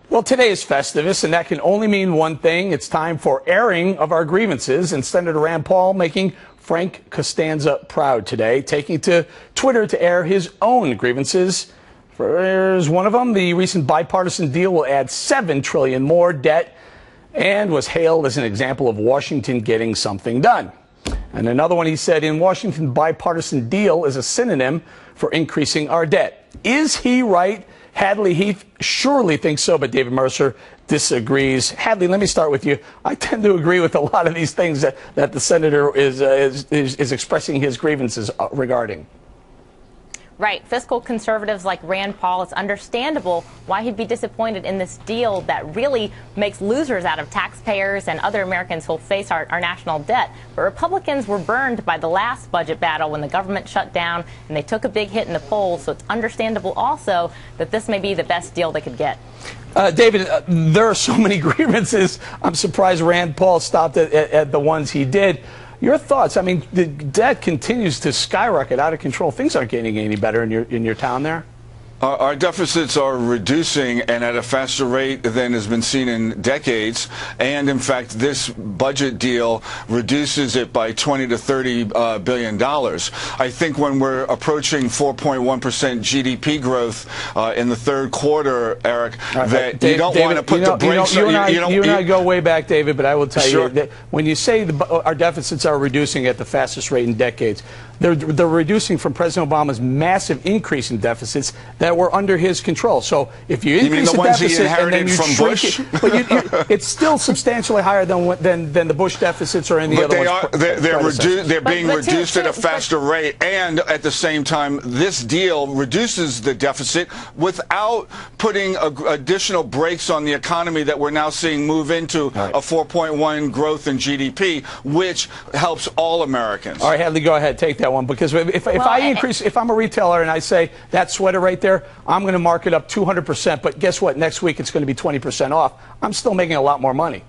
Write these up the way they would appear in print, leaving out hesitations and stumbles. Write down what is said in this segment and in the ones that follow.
Well, today is Festivus, and that can only mean one thing. It's time for airing of our grievances, and Senator Rand Paul making Frank Costanza proud today, taking to Twitter to air his own grievances. Here's one of them. The recent bipartisan deal will add $7 trillion more debt and was hailed as an example of Washington getting something done. And another one, he said, in Washington, bipartisan deal is a synonym for increasing our debt. Is he right? Hadley Heath surely thinks so, but David Mercer disagrees. Hadley, let me start with you. I tend to agree with a lot of these things that the senator is expressing his grievances regarding. Right. Fiscal conservatives like Rand Paul, it's understandable why he'd be disappointed in this deal that really makes losers out of taxpayers and other Americans who'll face our national debt. But Republicans were burned by the last budget battle when the government shut down and they took a big hit in the polls. So it's understandable also that this may be the best deal they could get. David, there are so many grievances. I'm surprised Rand Paul stopped at the ones he did. Your thoughts? I mean, the debt continues to skyrocket, out of control. Things aren't getting any better in your town there. Our deficits are reducing, and at a faster rate than has been seen in decades. And in fact, this budget deal reduces it by $20 to $30 billion. I think when we're approaching 4.1% GDP growth in the third quarter, Eric, that you don't want to put the brakes on. You and I go way back, David, but I will tell you that when you say our deficits are reducing at the fastest rate in decades, they're reducing from President Obama's massive increase in deficits that were under his control. So if you increase the deficit and then you shrink it, but it's still substantially higher than the Bush deficits or any other ones. They're being reduced at a faster rate, and at the same time, this deal reduces the deficit without putting additional brakes on the economy that we're now seeing move into a 4.1 growth in GDP, which helps all Americans. All right, Hadley, go ahead, take that one, because if I'm a retailer and I say that sweater right there, I'm going to mark it up 200%, but guess what? Next week it's going to be 20% off. I'm still making a lot more money.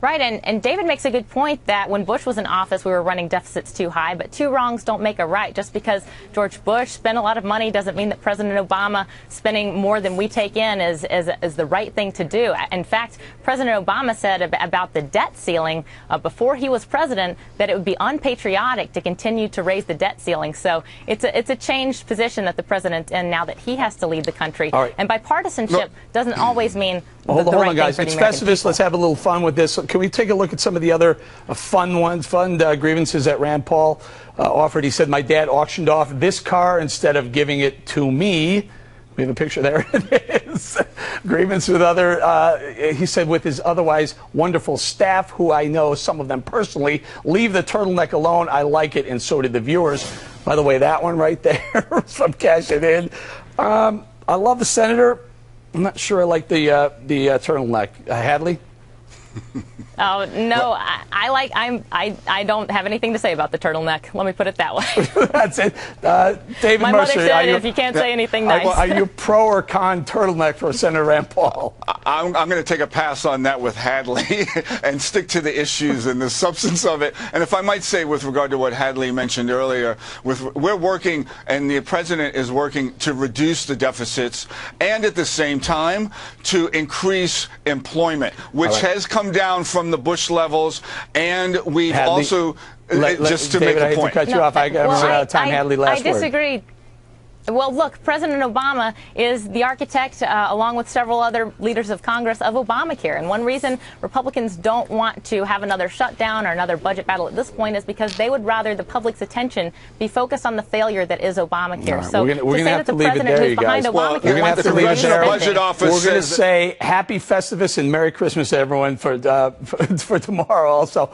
Right, and David makes a good point that when Bush was in office, we were running deficits too high, but two wrongs don't make a right. Just because George Bush spent a lot of money doesn't mean that President Obama spending more than we take in is the right thing to do. In fact, President Obama said about the debt ceiling before he was president that it would be unpatriotic to continue to raise the debt ceiling. So it's a changed position that the president's in now that he has to lead the country. Right. And bipartisanship doesn't always mean Hold on, guys. It's Festivus. Let's have a little fun with this. Can we take a look at some of the other fun grievances that Rand Paul offered? He said, my dad auctioned off this car instead of giving it to me. We have a picture there. It is. Grievance with he said, with his otherwise wonderful staff, who I know, some of them personally, leave the turtleneck alone. I like it, and so did the viewers. By the way, that one right there from Cash It In. I love the senator. I'm not sure I like the turtleneck. Hadley? Oh no, I don't have anything to say about the turtleneck. Let me put it that way. That's it. David My Mercer, mother said if you can't say anything nice. Are you pro or con turtleneck for Senator Rand Paul? I'm going to take a pass on that with Hadley and stick to the issues and the substance of it. And if I might say, with regard to what Hadley mentioned earlier, we're working, and the president is working to reduce the deficits and at the same time to increase employment, which has come down from the Bush levels, and we've also just to David, make a point. I hate to cut you off. I got out of time. Hadley, last word. I disagree. Well, look, President Obama is the architect, along with several other leaders of Congress, of Obamacare. And one reason Republicans don't want to have another shutdown or another budget battle at this point is because they would rather the public's attention be focused on the failure that is Obamacare. Right, so we're to say that the president who's behind Obamacare wants to reduce the budget office. We're going to say happy Festivus and Merry Christmas to everyone for tomorrow also.